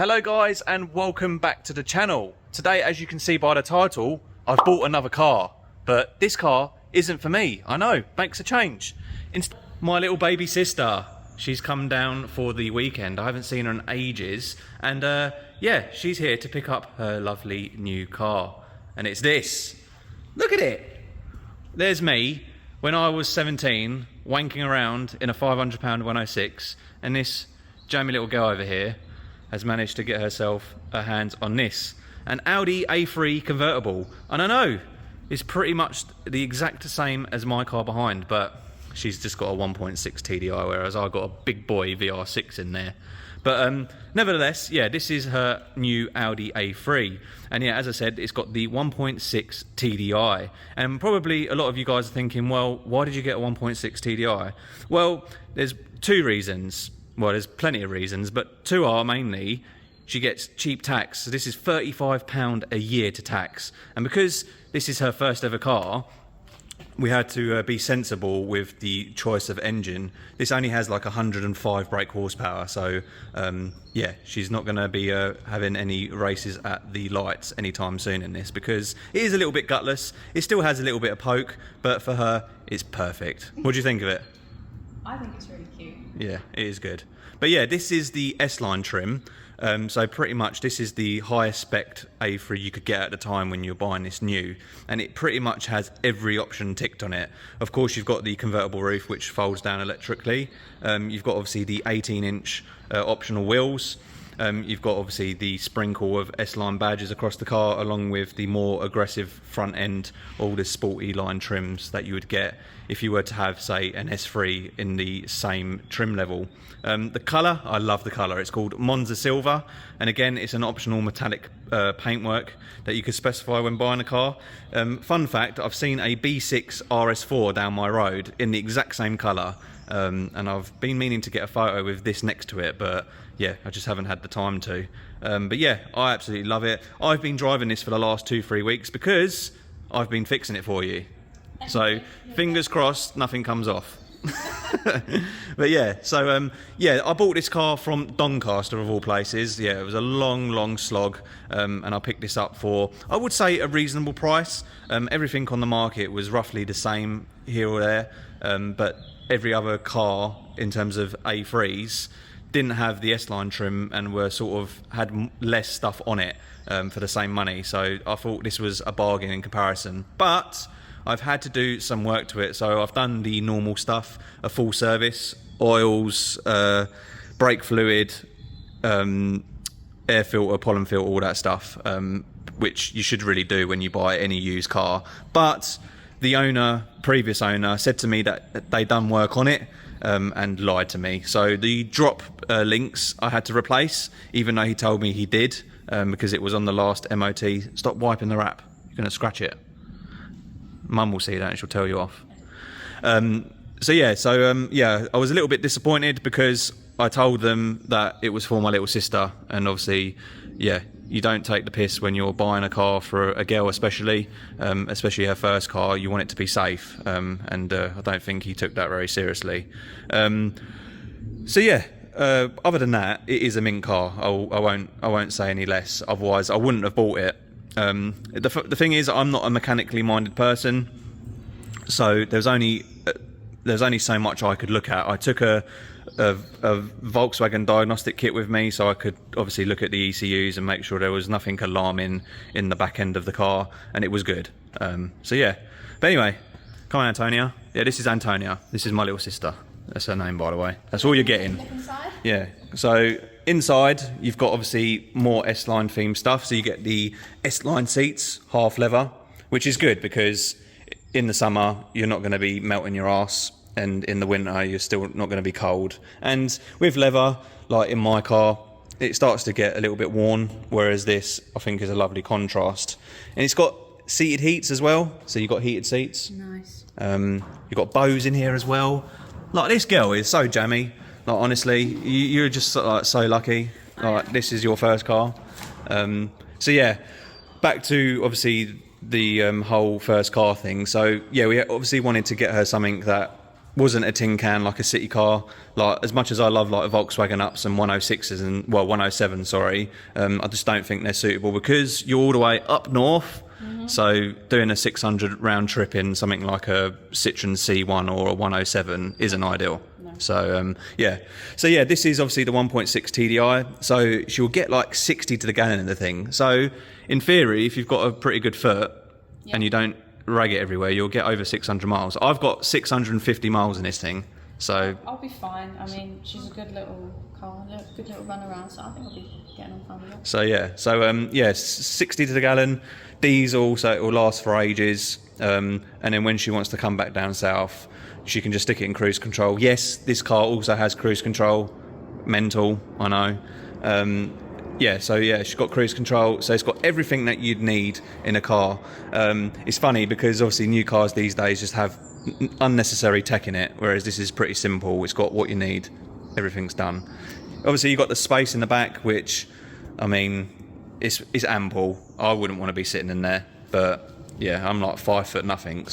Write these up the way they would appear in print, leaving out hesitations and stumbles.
Hello guys and welcome back to the channel. Today, as you can see by the title, I've bought another car, but this car isn't for me. I know, makes a change. My little baby sister, she's come down for the weekend. I haven't seen her in ages, and yeah, she's here to pick up her lovely new car, and it's this. Look at it. There's me when I was 17 wanking around in a £500 106, and this jammy little girl over here has managed to get herself her hands on this, an Audi A3 convertible. And I know it's pretty much the exact same as my car behind, but she's just got a 1.6 TDI, whereas I got a big boy VR6 in there. But nevertheless, yeah, this is her new Audi A3. And yeah, as I said, it's got the 1.6 TDI. And probably a lot of you guys are thinking, well, why did you get a 1.6 TDI? Well, there's two reasons. Well, there's plenty of reasons, but two are mainly she gets cheap tax. So this is £35 a year to tax. And because this is her first ever car, we had to be sensible with the choice of engine. This only has like 105 brake horsepower, so yeah, she's not going to be having any races at the lights anytime soon in this, because it is a little bit gutless. It still has a little bit of poke, but for her, it's perfect. What do you think of it? I think it's really cute. Yeah, it is good. But yeah, this is the S-Line trim. So pretty much this is the highest spec A3 you could get at the time when you're buying this new. And it pretty much has every option ticked on it. Of course, you've got the convertible roof, which folds down electrically. You've got obviously the 18-inch optional wheels. You've got obviously the sprinkle of S-Line badges across the car, along with the more aggressive front end, all the sporty line trims that you would get if you were to have, say, an S3 in the same trim level. The colour, I love the colour. It's called Monza Silver, and again, it's an optional metallic paintwork that you could specify when buying a car. Fun fact, I've seen a B6 RS4 down my road in the exact same colour. And I've been meaning to get a photo with this next to it, but yeah, I just haven't had the time to. But yeah, I absolutely love it. I've been driving this for the last 2-3 weeks because I've been fixing it for you. So fingers crossed nothing comes off. But yeah, so yeah, I bought this car from Doncaster of all places. Yeah, it was a long slog, and I picked this up for, I would say, a reasonable price. Everything on the market was roughly the same here or there, but every other car in terms of A3s didn't have the S-Line trim and were sort of had less stuff on it for the same money. So I thought this was a bargain in comparison. But I've had to do some work to it. So I've done the normal stuff, a full service, oils, brake fluid, air filter, pollen filter, all that stuff, which you should really do when you buy any used car. But the previous owner, said to me that they done work on it and lied to me. So the drop links I had to replace, even though he told me he did, because it was on the last MOT. Stop wiping the wrap. You're going to scratch it. Mum will see that and she'll tell you off. So yeah, I was a little bit disappointed because I told them that it was for my little sister, and obviously, yeah, you don't take the piss when you're buying a car for a girl, especially her first car. You want it to be safe, and I don't think he took that very seriously. So yeah, other than that, it is a mint car. I won't say any less. Otherwise, I wouldn't have bought it. The thing is, I'm not a mechanically minded person, so there's only so much I could look at. I took a Volkswagen diagnostic kit with me, so I could obviously look at the ECUs and make sure there was nothing alarming in the back end of the car, and it was good. So yeah, but anyway, come on, Antonia. Yeah, this is Antonia. This is my little sister. That's her name, by the way. That's all you're getting. Inside? Yeah. So inside, you've got obviously more S-Line themed stuff. So you get the S-Line seats, half leather, which is good because in the summer you're not going to be melting your ass, and in the winter you're still not going to be cold. And with leather, like in my car, it starts to get a little bit worn, whereas this I think is a lovely contrast. And it's got seated heats as well, so you've got heated seats. Nice. You've got bows in here as well. Like, this girl is so jammy. Like, honestly, you're just like so lucky. Like, this is your first car. So yeah, back to obviously the whole first car thing. So yeah, we obviously wanted to get her something that wasn't a tin can like a city car. Like, as much as I love like Volkswagen Ups and 106s and 107, sorry, I just don't think they're suitable because you're all the way up north. So doing a 600 round trip in something like a Citroen C1 or a 107 isn't ideal. So this is obviously the 1.6 TDI. So she'll get like 60 to the gallon in the thing. So in theory, if you've got a pretty good foot and you don't rag it everywhere, you'll get over 600 miles. I've got 650 miles in this thing. So I'll be fine. I mean, she's a good little car, good little run around. So I think I'll be getting on fine with it. So 60 to the gallon, diesel, so it will last for ages. And then when she wants to come back down south, she can just stick it in cruise control. Yes, this car also has cruise control. Mental, I know. She's got cruise control, so it's got everything that you'd need in a car. It's funny because obviously new cars these days just have unnecessary tech in it, whereas this is pretty simple. It's got what you need, everything's done. Obviously you've got the space in the back, which, I mean, it's ample. I wouldn't want to be sitting in there, but yeah, I'm like 5 foot nothing,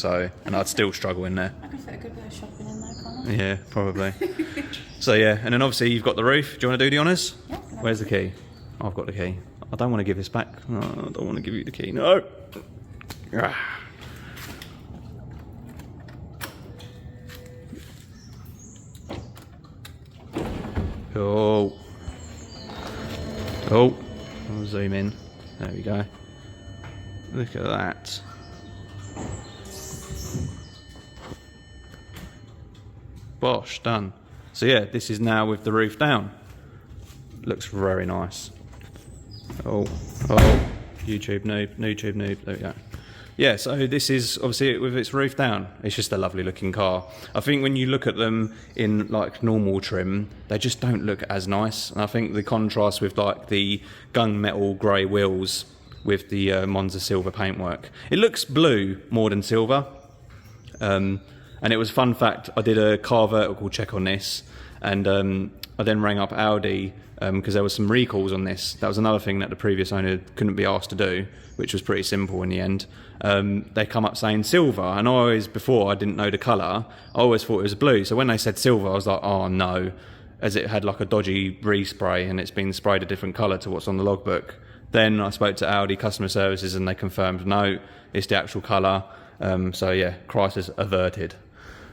and I'd still struggle in there. I can fit a good bit of shopping in there, can't I? Yeah, probably. And then obviously you've got the roof. Do you want to do the honours? Yeah. Where's the key? I've got the key. I don't want to give this back. No, I don't want to give you the key. No. Oh. I'll zoom in. There we go. Look at that. Bosh, done. So yeah, this is now with the roof down. Looks very nice. Oh, YouTube noob, there we go. Yeah, so this is obviously with its roof down. It's just a lovely looking car. I think when you look at them in like normal trim, they just don't look as nice. And I think the contrast with like the gunmetal grey wheels with the Monza silver paintwork. It looks blue more than silver. And it was fun fact, I did a car vertical check on this, and I then rang up Audi because there was some recalls on this. That was another thing that the previous owner couldn't be asked to do, which was pretty simple in the end. They come up saying silver, and before I didn't know the colour, I always thought it was blue. So when they said silver, I was like, oh no, as it had like a dodgy respray and it's been sprayed a different colour to what's on the logbook. Then I spoke to Audi customer services and they confirmed, no, it's the actual colour. Crisis averted.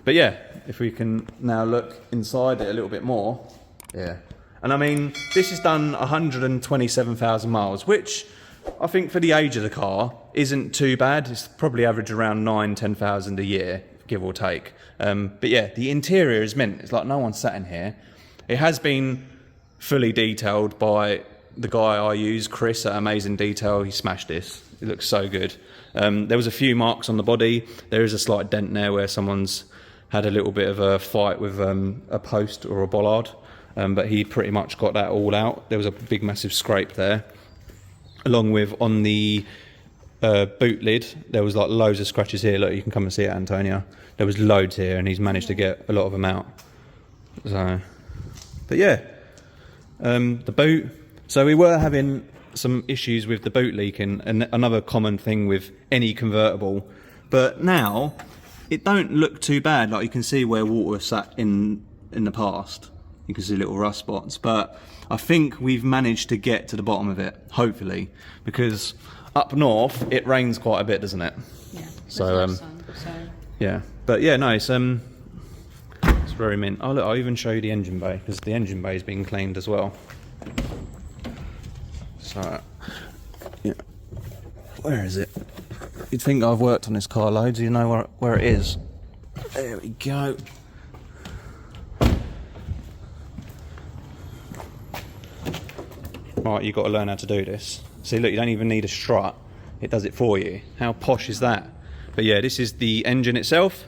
But yeah, if we can now look inside it a little bit more. Yeah. And I mean, this has done 127,000 miles, which I think for the age of the car isn't too bad. It's probably average around 10,000 a year, give or take. But yeah, the interior is mint. It's like no one sat in here. It has been fully detailed by the guy I use, Chris at Amazing Detail. He smashed this. It looks so good. There was a few marks on the body. There is a slight dent there where someone's had a little bit of a fight with a post or a bollard, but he pretty much got that all out. There was a big massive scrape there, along with on the boot lid there was like loads of scratches here. Look, you can come and see it, Antonia. There was loads here, and he's managed to get a lot of them out. So, but yeah, the boot. So we were having some issues with the boot leaking, and another common thing with any convertible, but now it don't look too bad. Like you can see where water sat in the past. You can see little rust spots, but I think we've managed to get to the bottom of it, hopefully, because up north it rains quite a bit, doesn't it? Yeah. So yeah, but yeah, no, it's very mint. Oh look, I'll even show you the engine bay, because the engine bay is being cleaned as well. So yeah, where is it? You'd think I've worked on this car loads, you know where it is. There we go. Right, you've got to learn how to do this. See, look, you don't even need a strut. It does it for you. How posh is that? But yeah, this is the engine itself.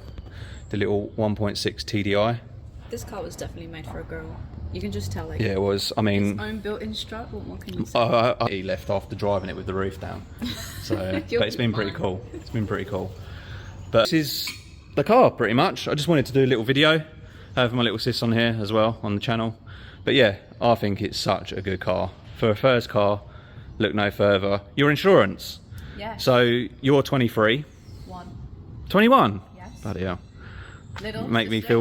The little 1.6 TDI. This car was definitely made for a girl. You can just tell, like, yeah, it was. I mean, its own built-in strut. What more can you say? He left after driving it with the roof down. So, but it's been pretty cool. It's been pretty cool. But this is the car, pretty much. I just wanted to do a little video. Have my little sis on here as well on the channel. But yeah, I think it's such a good car for a first car. Look no further. Your insurance. Yeah. So you're 23. 21. Yes. Bloody hell. Little make me sister.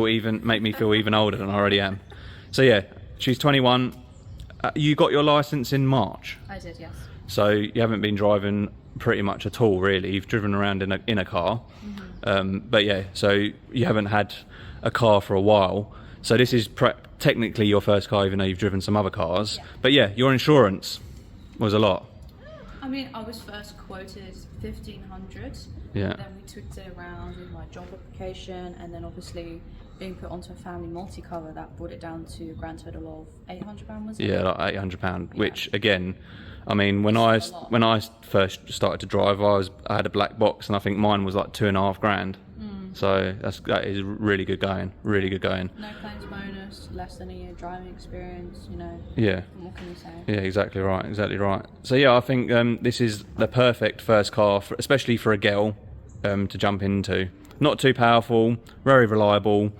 feel even older than I already am. So yeah, she's 21. You got your license in March. I did, yes. So you haven't been driving pretty much at all, really. You've driven around in a car, but yeah. So you haven't had a car for a while. So this is technically your first car, even though you've driven some other cars. Yeah. But yeah, your insurance was a lot. I mean, I was first quoted 1,500. Yeah. Then we tweaked it around with my job application, and then obviously being put onto a family multi-cover, that brought it down to a grand total of £800, was it? Yeah, like £800, Yeah. which again, I mean, when I first started to drive, I had a black box, and I think mine was like £2,500. So that is really good going, really good going. No claims bonus, less than a year driving experience, you know. Yeah. What can you say? Yeah, exactly right, exactly right. So yeah, I think this is the perfect first car, especially for a girl, to jump into. Not too powerful, very reliable,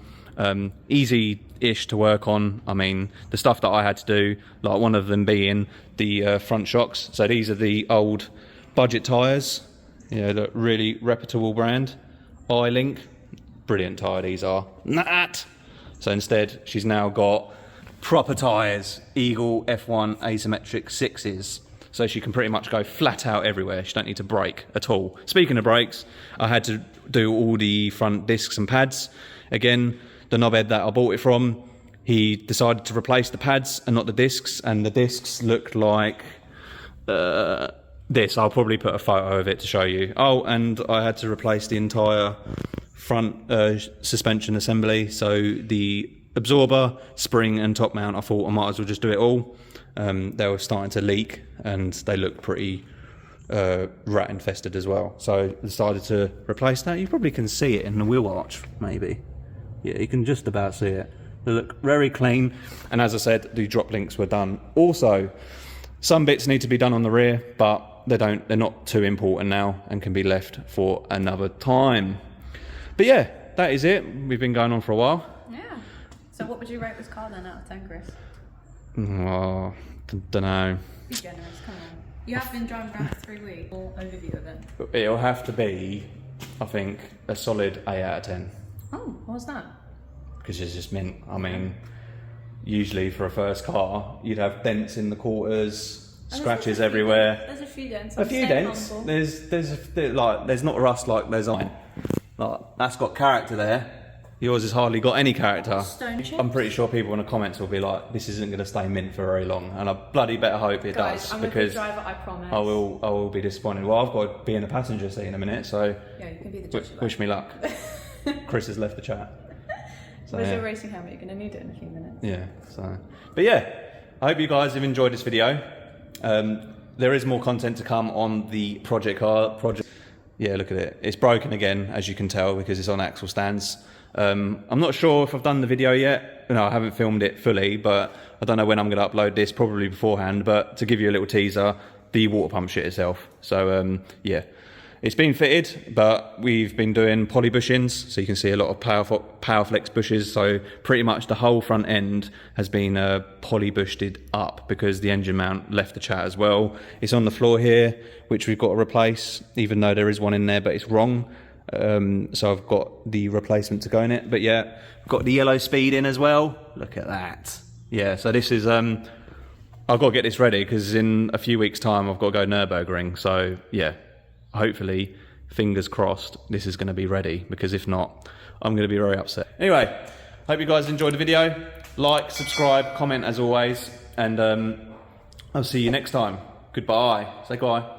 easy-ish to work on. I mean, the stuff that I had to do, like one of them being the front shocks. So these are the old budget tyres, you know, the really reputable brand. I-Link, brilliant tyre these are. Nat! So instead, she's now got proper tyres, Eagle F1 asymmetric 6s. So she can pretty much go flat out everywhere. She don't need to brake at all. Speaking of brakes, I had to do all the front discs and pads. Again, the knobhead that I bought it from, he decided to replace the pads and not the discs, and the discs looked like this. I'll probably put a photo of it to show you. Oh, and I had to replace the entire front suspension assembly. So the absorber, spring and top mount, I thought I might as well just do it all. They were starting to leak and they looked pretty rat infested as well. So I decided to replace that. You probably can see it in the wheel arch, maybe. Yeah, you can just about see it. They look very clean. And as I said, the drop links were done. Also, some bits need to be done on the rear, but they're not too important now and can be left for another time. But yeah, that is it. We've been going on for a while. Yeah. So what would you rate this car then out of 10, Chris? Oh, don't know. Be generous, come on. You have been driving around for 3 weeks. Full overview of it. It'll have to be, I think, a solid 8 out of 10. Oh, what was that? Because it's just mint. I mean, usually for a first car, you'd have dents in the quarters, scratches everywhere. There's a few dents. A few dents. Humble. There's not rust like there's iron. Like, that's got character there. Yours has hardly got any character. Stone chips. I'm pretty sure people in the comments will be like, "This isn't going to stay mint for very long," and I bloody better hope it Guys, does, I'm a good because driver, I promise. I will be disappointed. Well, I've got to be in the passenger seat in a minute, so Yeah, you can be the judge. wish me luck. Chris has left the chat. So, Where's yeah. your racing helmet? You're going to need it in a few minutes. Yeah, but yeah, I hope you guys have enjoyed this video. There is more content to come on the project car. Yeah, look at it. It's broken again, as you can tell, because it's on axle stands. I'm not sure if I've done the video yet. No, I haven't filmed it fully, but I don't know when I'm going to upload this, probably beforehand. But to give you a little teaser, the water pump shit itself. So yeah, it's been fitted, but we've been doing poly bushings, so you can see a lot of power flex bushes. So pretty much the whole front end has been poly bushed up because the engine mount left the chat as well. It's on the floor here, which we've got to replace, even though there is one in there, but it's wrong. So I've got the replacement to go in it. But yeah, I've got the yellow speed in as well. Look at that. Yeah, so this is I've got to get this ready because in a few weeks' time I've got to go Nürburgring. So yeah, hopefully, fingers crossed, this is going to be ready, because if not, I'm going to be very upset. Anyway, hope you guys enjoyed the video. Like, subscribe, comment as always, and I'll see you next time. Goodbye. Say goodbye.